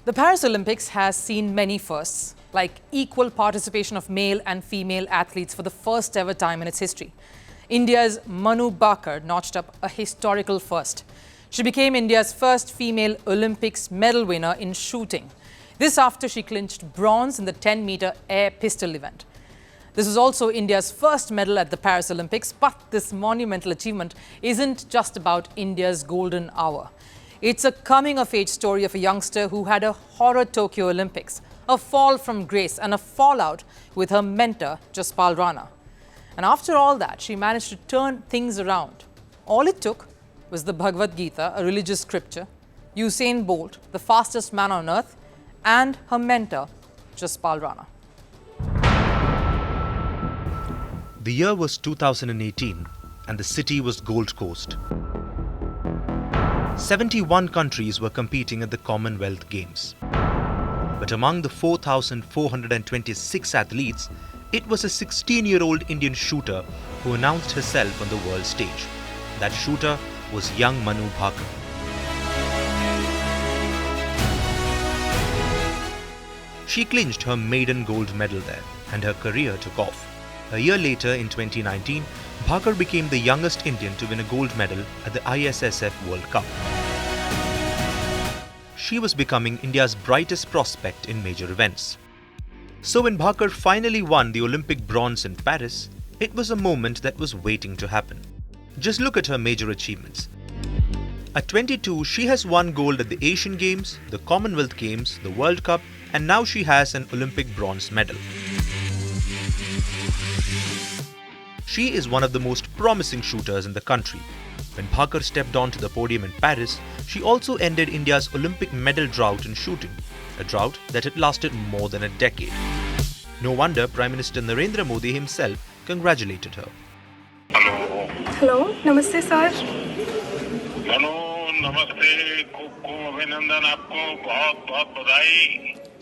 The Paris Olympics has seen many firsts, like equal participation of male and female athletes for the first ever time in its history. India's Manu Bhaker notched up a historical first. She became India's first female Olympics medal winner in shooting. This after she clinched bronze in the 10-meter air pistol event. This was also India's first medal at the Paris Olympics, but this monumental achievement isn't just about India's golden hour. It's a coming-of-age story of a youngster who had a horror Tokyo Olympics, a fall from grace and a fallout with her mentor, Jaspal Rana. And after all that, she managed to turn things around. All it took was the Bhagavad Gita, a religious scripture, Usain Bolt, the fastest man on earth, and her mentor, Jaspal Rana. The year was 2018 and the city was Gold Coast. 71 countries were competing at the Commonwealth Games. But among the 4,426 athletes, it was a 16-year-old Indian shooter who announced herself on the world stage. That shooter was young Manu Bhaker. She clinched her maiden gold medal there and her career took off. A year later, in 2019, Bhaker became the youngest Indian to win a gold medal at the ISSF World Cup. She was becoming India's brightest prospect in major events. So when Bhaker finally won the Olympic bronze in Paris, it was a moment that was waiting to happen. Just look at her major achievements. At 22, she has won gold at the Asian Games, the Commonwealth Games, the World Cup, and now she has an Olympic bronze medal. She is one of the most promising shooters in the country. When Bhaker stepped onto the podium in Paris, she also ended India's Olympic medal drought in shooting, a drought that had lasted more than a decade. No wonder Prime Minister Narendra Modi himself congratulated her. Hello, namaste sir. Manu नमस्ते खूब खूब अभिनंदन आपको बहुत बहुत बधाई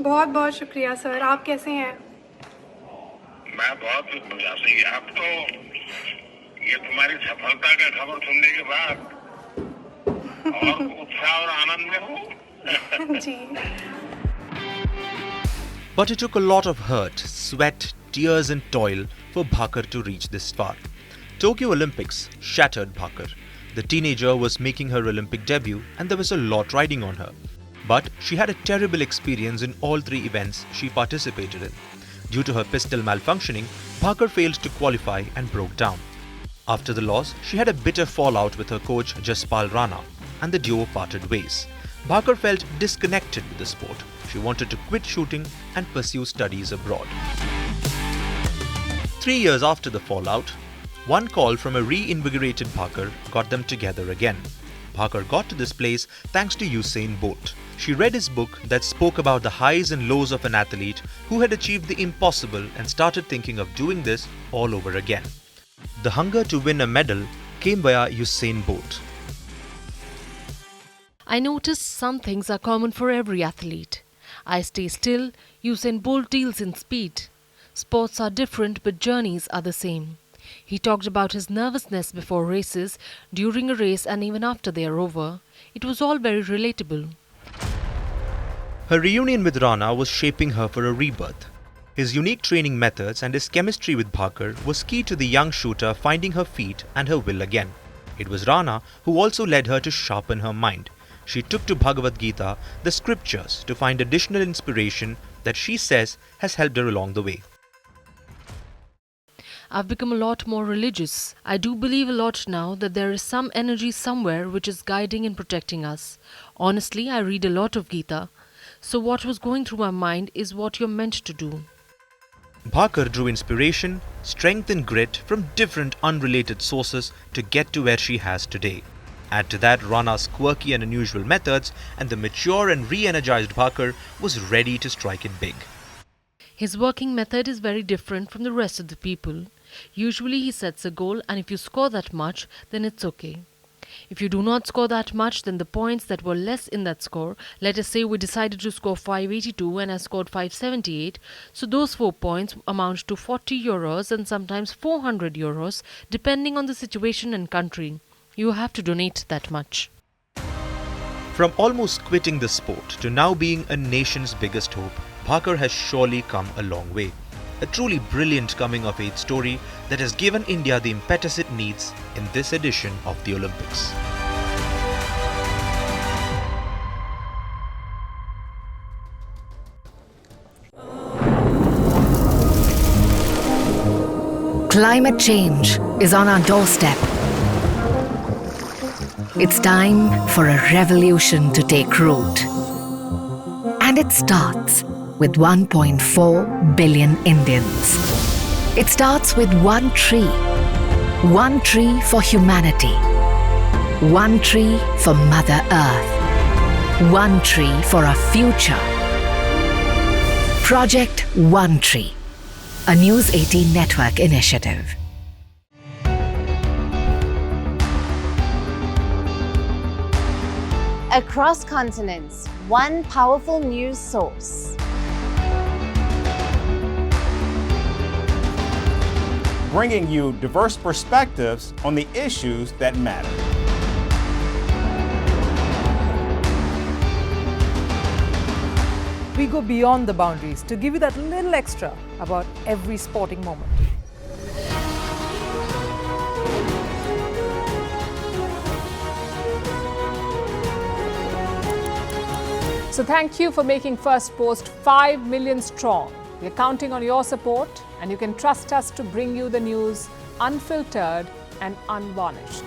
बहुत बहुत शुक्रिया सर। आप कैसे हैं? मैं बहुत बढ़िया से आप तो ये तुम्हारी सफलता का खबर सुनने के बाद और उत्साह और आनंद में हूँ जी। But it took a lot of hurt, sweat, tears and toil for Bhaker to reach this far. Tokyo Olympics shattered Bhaker. The teenager was making her Olympic debut and there was a lot riding on her. But she had a terrible experience in all three events she participated in. Due to her pistol malfunctioning, Bhaker failed to qualify and broke down. After the loss, she had a bitter fallout with her coach Jaspal Rana and the duo parted ways. Bhaker felt disconnected with the sport. She wanted to quit shooting and pursue studies abroad. 3 years after the fallout, one call from a reinvigorated Bhaker got them together again. Bhaker got to this place thanks to Usain Bolt. She read his book that spoke about the highs and lows of an athlete who had achieved the impossible and started thinking of doing this all over again. The hunger to win a medal came via Usain Bolt. I noticed some things are common for every athlete. I stay still, Usain Bolt deals in speed. Sports are different but journeys are the same. He talked about his nervousness before races, during a race and even after they are over. It was all very relatable. Her reunion with Rana was shaping her for a rebirth. His unique training methods and his chemistry with Bhaker was key to the young shooter finding her feet and her will again. It was Rana who also led her to sharpen her mind. She took to Bhagavad Gita, the scriptures, to find additional inspiration that she says has helped her along the way. I've become a lot more religious. I do believe a lot now that there is some energy somewhere which is guiding and protecting us. Honestly, I read a lot of Gita. So what was going through my mind is what you're meant to do. Bhaker drew inspiration, strength and grit from different unrelated sources to get to where she has today. Add to that Rana's quirky and unusual methods and the mature and re-energized Bhaker was ready to strike it big. His working method is very different from the rest of the people. Usually he sets a goal and if you score that much, then it's okay. If you do not score that much, then the points that were less in that score, let us say we decided to score 582 and I scored 578, so those 4 points amount to 40 euros and sometimes 400 euros depending on the situation and country. You have to donate that much. From almost quitting the sport to now being a nation's biggest hope, Bhaker has surely come a long way. A truly brilliant coming-of-age story that has given India the impetus it needs in this edition of the Olympics. Climate change is on our doorstep. It's time for a revolution to take root. And it starts with 1.4 billion Indians. It starts with one tree for humanity, one tree for Mother Earth, one tree for our future. Project One Tree, a News 18 network initiative. Across continents, one powerful news source. Bringing you diverse perspectives on the issues that matter. We go beyond the boundaries to give you that little extra about every sporting moment. So thank you for making Firstpost 5 million strong. We're counting on your support, and you can trust us to bring you the news unfiltered and unvarnished.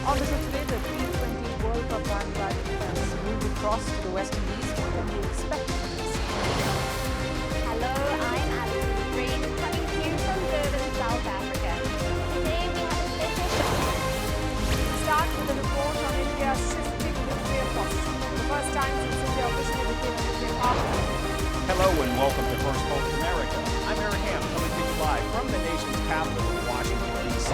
On the show today, the T20 World Cup Bangladesh has moved across to the West Indies. What can we expect from this? Hello, I'm Alison Green, coming to you from Durban, South Africa. Today we have a special show. Start with a report on India's shifting nuclear posture. The first time since India officially became a nuclear power. Hello and welcome to Firstpost America. I'm Eric Ham, coming to you live from the nation's capital, Washington, D.C.